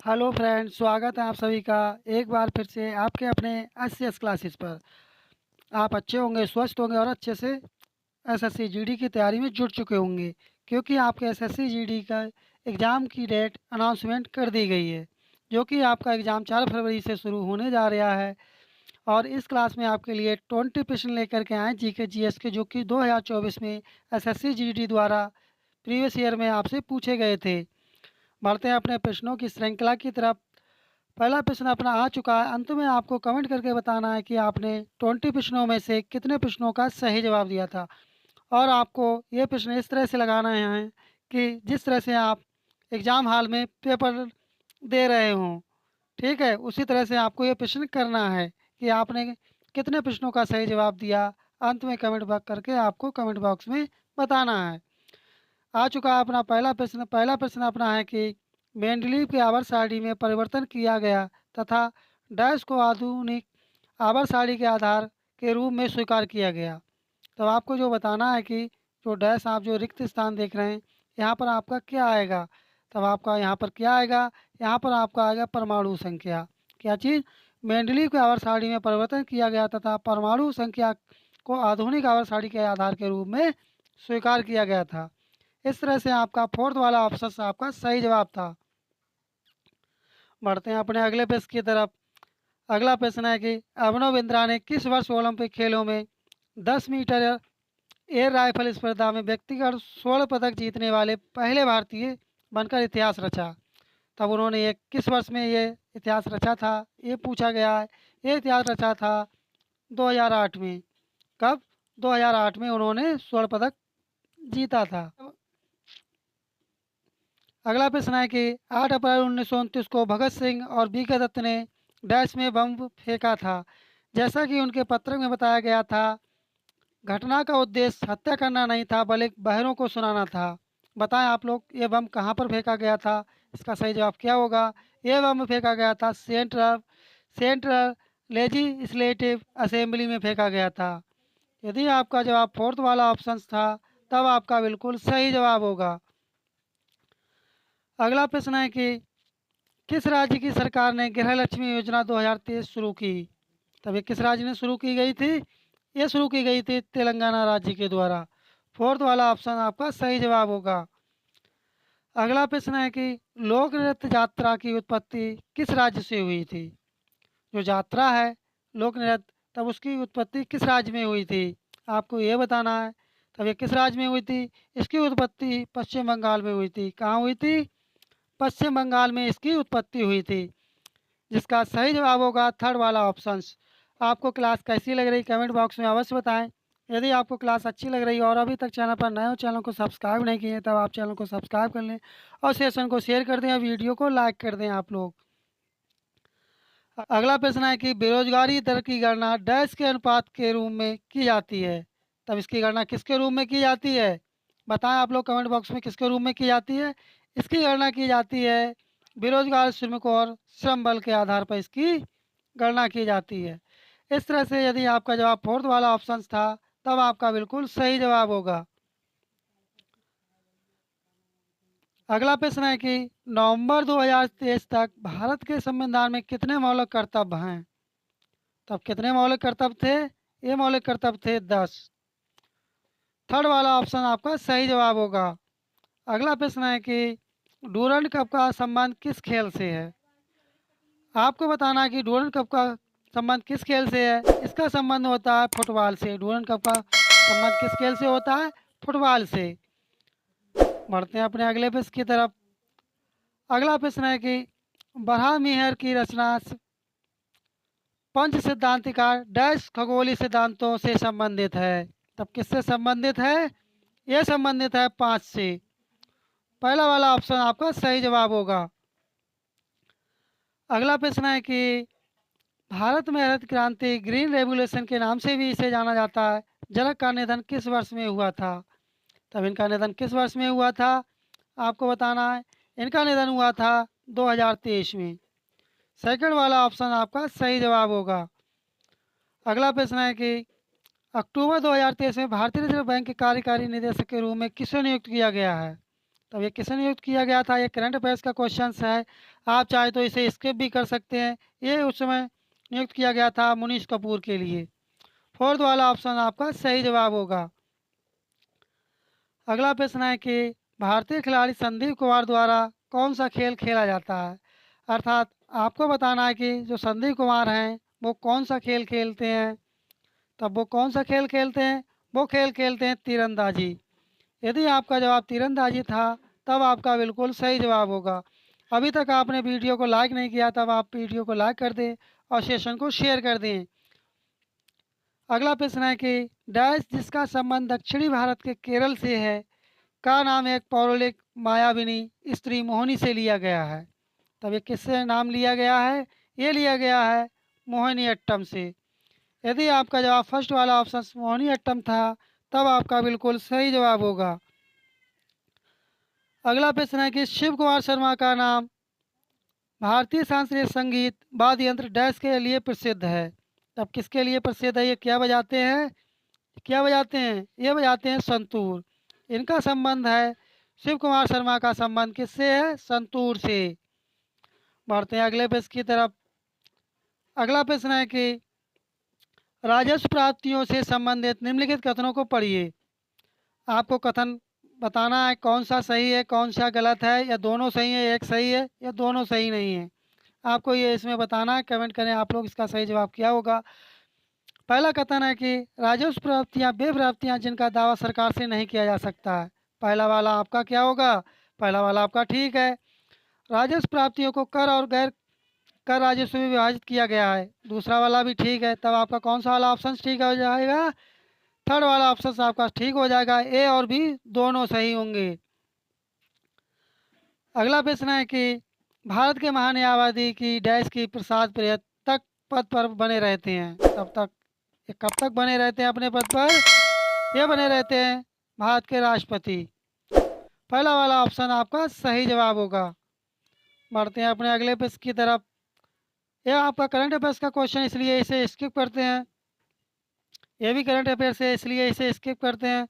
Hello friends, स्वागत है आप सभी का एक बार फिर से आपके अपने एससीएस क्लासेस पर। आप अच्छे होंगे, स्वस्थ होंगे और अच्छे से एसएससी जीडी की तैयारी में जुट चुके होंगे, क्योंकि आपके एसएससी जीडी का एग्ज़ाम की डेट अनाउंसमेंट कर दी गई है, जो कि आपका एग्ज़ाम 4 फरवरी से शुरू होने जा रहा है। और इस क्लास में आपके लिए 20 प्रश्न लेकर के आए जीके जीएस के, जो कि 2024 में एसएससी जीडी द्वारा प्रीवियस ईयर में आपसे पूछे गए थे। बढ़ते हैं अपने प्रश्नों की श्रृंखला की तरफ। पहला प्रश्न अपना आ चुका है। अंत में आपको कमेंट करके बताना है कि आपने 20 प्रश्नों में से कितने प्रश्नों का सही जवाब दिया था। और आपको ये प्रश्न इस तरह से लगाना है कि जिस तरह से आप एग्ज़ाम हॉल में पेपर दे रहे हों, ठीक है, उसी तरह से आपको ये प्रश्न करना है कि आपने कितने प्रश्नों का सही जवाब दिया। अंत में कमेंट बॉक्स करके आपको कमेंट बॉक्स में बताना है। आ चुका है अपना पहला प्रश्न। पहला प्रश्न अपना है कि मेंडलीव की आवर्त सारणी में परिवर्तन किया गया तथा डैश को आधुनिक आवर्त सारणी के आधार के रूप में स्वीकार किया गया। तो आपको जो बताना है कि जो डैश आप जो रिक्त स्थान देख रहे हैं, यहाँ पर आपका क्या आएगा। तब आपका यहाँ पर क्या आएगा, यहाँ पर आपका आएगा परमाणु संख्या। क्या चीज़? मेंडलीव की आवर्त सारणी में परिवर्तन किया गया तथा परमाणु संख्या को आधुनिक आवर्त सारणी के आधार के रूप में स्वीकार किया गया था। इस तरह से आपका फोर्थ वाला ऑप्शन आपका सही जवाब था। बढ़ते हैं अपने अगले प्रश्न की तरफ। अगला प्रश्न है कि अभिनव बिंद्रा ने किस वर्ष ओलंपिक खेलों में 10 मीटर एयर राइफल स्पर्धा में व्यक्तिगत स्वर्ण पदक जीतने वाले पहले भारतीय बनकर इतिहास रचा। तब उन्होंने ये किस वर्ष में ये इतिहास रचा था, ये पूछा गया है। ये इतिहास रचा था 2008 में। कब? 2008 में उन्होंने स्वर्ण पदक जीता था। अगला प्रश्न है कि 8 अप्रैल 1929 को भगत सिंह और बी के दत्त ने डैश में बम फेंका था। जैसा कि उनके पत्रक में बताया गया था, घटना का उद्देश्य हत्या करना नहीं था बल्कि बहरों को सुनाना था। बताएं आप लोग, ये बम कहाँ पर फेंका गया था? इसका सही जवाब क्या होगा? ये बम फेंका गया था सेंट्रल लेजिस्लेटिव असेंबली में फेंका गया था। यदि आपका जवाब फोर्थ वाला ऑप्शन था, तब आपका बिल्कुल सही जवाब होगा। अगला प्रश्न है कि किस राज्य की सरकार ने गृह लक्ष्मी योजना 2023 शुरू की? तब ये किस राज्य ने शुरू की गई थी? ये शुरू की गई थी तेलंगाना राज्य के द्वारा। फोर्थ वाला ऑप्शन आपका सही जवाब होगा। अगला प्रश्न है कि लोक नृत्य यात्रा की उत्पत्ति किस राज्य से हुई थी? जो यात्रा है लोक नृत्य, तब उसकी उत्पत्ति किस राज्य में हुई थी? आपको ये बताना है। तब ये किस राज्य में हुई थी? इसकी उत्पत्ति पश्चिम बंगाल में हुई थी। कहाँ हुई थी? पश्चिम बंगाल में इसकी उत्पत्ति हुई थी, जिसका सही जवाब होगा थर्ड वाला ऑप्शन। आपको क्लास कैसी लग रही, कमेंट बॉक्स में अवश्य बताएं। यदि आपको क्लास अच्छी लग रही है और अभी तक चैनल पर नए हो, चैनल को सब्सक्राइब नहीं किए, तब आप चैनल को सब्सक्राइब कर लें और सेशन को शेयर कर दें और वीडियो को लाइक कर दें आप लोग। अगला प्रश्न है कि बेरोजगारी दर की गणना डैश के अनुपात के रूप में की जाती है। तब इसकी गणना किसके रूप में की जाती है? बताएं आप लोग कमेंट बॉक्स में, किसके रूप में की जाती है? इसकी गणना की जाती है बेरोजगार श्रमिकों और श्रम बल के आधार पर इसकी गणना की जाती है। इस तरह से यदि आपका जवाब फोर्थ वाला ऑप्शन था, तब आपका बिल्कुल सही जवाब होगा। अगला प्रश्न है कि नवंबर 2023 तक भारत के संविधान में कितने मौलिक कर्तव्य हैं? तब कितने मौलिक कर्तव्य थे? ये मौलिक कर्तव्य थे 10। थर्ड वाला ऑप्शन आपका सही जवाब होगा। अगला प्रश्न है कि डूरंड कप का संबंध किस खेल से है? आपको बताना है कि डूरंड कप का संबंध किस खेल से है। इसका संबंध होता है फुटबॉल से। डूरंड कप का संबंध किस खेल से होता है? फुटबॉल से। बढ़ते हैं अपने अगले प्रश्न की तरफ। अगला प्रश्न है कि बरहामीहर की रचना पंच सिद्धांतिका डैश खगोलीय सिद्धांतों से संबंधित है। तब किससे संबंधित है? यह संबंधित है 5 से। पहला वाला ऑप्शन आपका सही जवाब होगा। अगला प्रश्न है कि भारत में हरित क्रांति ग्रीन रेवोल्यूशन के नाम से भी इसे जाना जाता है। जनक का निधन किस वर्ष में हुआ था? तब इनका निधन किस वर्ष में हुआ था? आपको बताना है। इनका निधन हुआ था 2023 में। सेकंड वाला ऑप्शन आपका सही जवाब होगा। अगला प्रश्न है कि अक्टूबर 2023 में भारतीय रिजर्व बैंक के कार्यकारी निदेशक के रूप में किसे नियुक्त किया गया है? तब ये किसे नियुक्त किया गया था? ये करंट अफेयर्स का क्वेश्चन है। आप चाहे तो इसे स्किप भी कर सकते हैं। ये उस समय नियुक्त किया गया था मुनीश कपूर के लिए। फोर्थ वाला ऑप्शन आपका सही जवाब होगा। अगला प्रश्न है कि भारतीय खिलाड़ी संदीप कुमार द्वारा कौन सा खेल खेला जाता है? अर्थात आपको बताना है कि जो संदीप कुमार हैं वो कौन सा खेल खेलते हैं। तब वो कौन सा खेल खेलते हैं? वो खेल खेलते हैं तीरंदाजी। यदि आपका जवाब तीरंदाजी था तब आपका बिल्कुल सही जवाब होगा। अभी तक आपने वीडियो को लाइक नहीं किया तब आप वीडियो को लाइक कर दें और सेशन को शेयर कर दें। अगला प्रश्न है कि डैश जिसका संबंध दक्षिणी भारत के केरल से है का नाम एक पौराणिक मायाविनी स्त्री मोहिनी से लिया गया है। तब ये किससे नाम लिया गया है? ये लिया गया है मोहिनी अट्टम से। यदि आपका जवाब फर्स्ट वाला ऑप्शन मोहिनी अट्टम था तब आपका बिल्कुल सही जवाब होगा। अगला प्रश्न है कि शिव कुमार शर्मा का नाम भारतीय शास्त्रीय संगीत वाद्य यंत्र डैश के लिए प्रसिद्ध है। तब किसके लिए प्रसिद्ध है? ये क्या बजाते हैं? क्या बजाते हैं? ये बजाते हैं संतूर। इनका संबंध है, शिव कुमार शर्मा का संबंध किससे है? संतूर से। बढ़ते हैं अगले प्रश्न की तरफ। अगला प्रश्न है कि राजस्व प्राप्तियों से संबंधित निम्नलिखित कथनों को पढ़िए। आपको कथन बताना है कौन सा सही है कौन सा गलत है, या दोनों सही है एक सही है या दोनों सही नहीं है। आपको ये इसमें बताना है। कमेंट करें आप लोग इसका सही जवाब क्या होगा। पहला कथन है कि राजस्व प्राप्तियां वे प्राप्तियां जिनका दावा सरकार से नहीं किया जा सकता है। पहला वाला आपका क्या होगा? पहला वाला आपका ठीक है। राजस्व प्राप्तियों को कर और गैर कर राजस्व में विभाजित किया गया है। दूसरा वाला भी ठीक है। तब आपका कौन सा वाला ऑप्शन ठीक हो जाएगा? थर्ड वाला ऑप्शन आपका ठीक हो जाएगा। ए और बी दोनों सही होंगे। अगला प्रश्न है कि भारत के महान्यायवादी की डैश की प्रसाद प्रियत तक पद पर बने रहते हैं। तब तक ये कब तक बने रहते हैं अपने पद पर? ये बने रहते हैं भारत के राष्ट्रपति। पहला वाला ऑप्शन आपका सही जवाब होगा। बढ़ते हैं अपने अगले प्रश्न की तरफ। यह आपका करंट अफेयर्स का क्वेश्चन इसलिए इसे स्किप करते हैं। यह भी करंट अफेयर्स है इसलिए इसे स्किप करते हैं।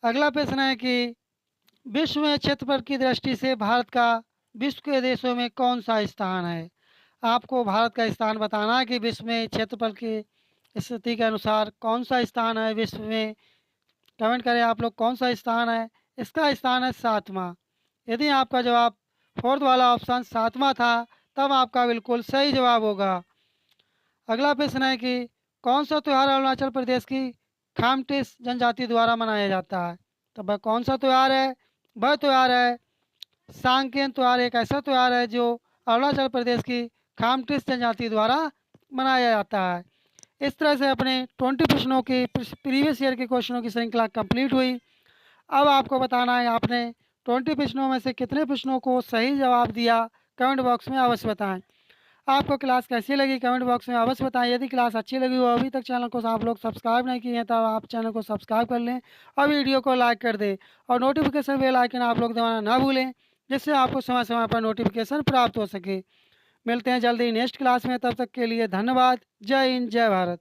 अगला प्रश्न है कि विश्व में क्षेत्रफल की दृष्टि से भारत का विश्व के देशों में कौन सा स्थान है? आपको भारत का स्थान बताना है कि विश्व में क्षेत्रफल की स्थिति के अनुसार कौन सा स्थान है विश्व में। कमेंट करें आप लोग कौन सा स्थान है। इसका स्थान है 7वां। यदि आपका जवाब फोर्थ वाला ऑप्शन 7वां था तब आपका बिल्कुल सही जवाब होगा। अगला प्रश्न है कि कौन सा त्यौहार अरुणाचल प्रदेश की खामटिस जनजाति द्वारा मनाया जाता है? तो वह कौन सा त्यौहार है? वह त्यौहार है सांकेन त्यौहार। एक ऐसा त्यौहार है जो अरुणाचल प्रदेश की खामटिस जनजाति द्वारा मनाया जाता है। इस तरह से अपने 20 प्रश्नों की प्रीवियस ईयर के क्वेश्चनों की श्रृंखला कंप्लीट हुई। अब आपको बताना है आपने 20 प्रश्नों में से कितने प्रश्नों को सही जवाब दिया। कमेंट बॉक्स में अवश्य बताएं। आपको क्लास कैसी लगी कमेंट बॉक्स में अवश्य बताएं। यदि क्लास अच्छी लगी हो अभी तक चैनल को आप लोग सब्सक्राइब नहीं किए हैं तब आप चैनल को सब्सक्राइब कर लें और वीडियो को लाइक कर दें और नोटिफिकेशन बेल आइकन आप लोग दबाना ना भूलें, जिससे आपको समय समय पर नोटिफिकेशन प्राप्त हो सके। मिलते हैं जल्दी नेक्स्ट क्लास में, तब तक के लिए धन्यवाद। जय हिंद जय भारत।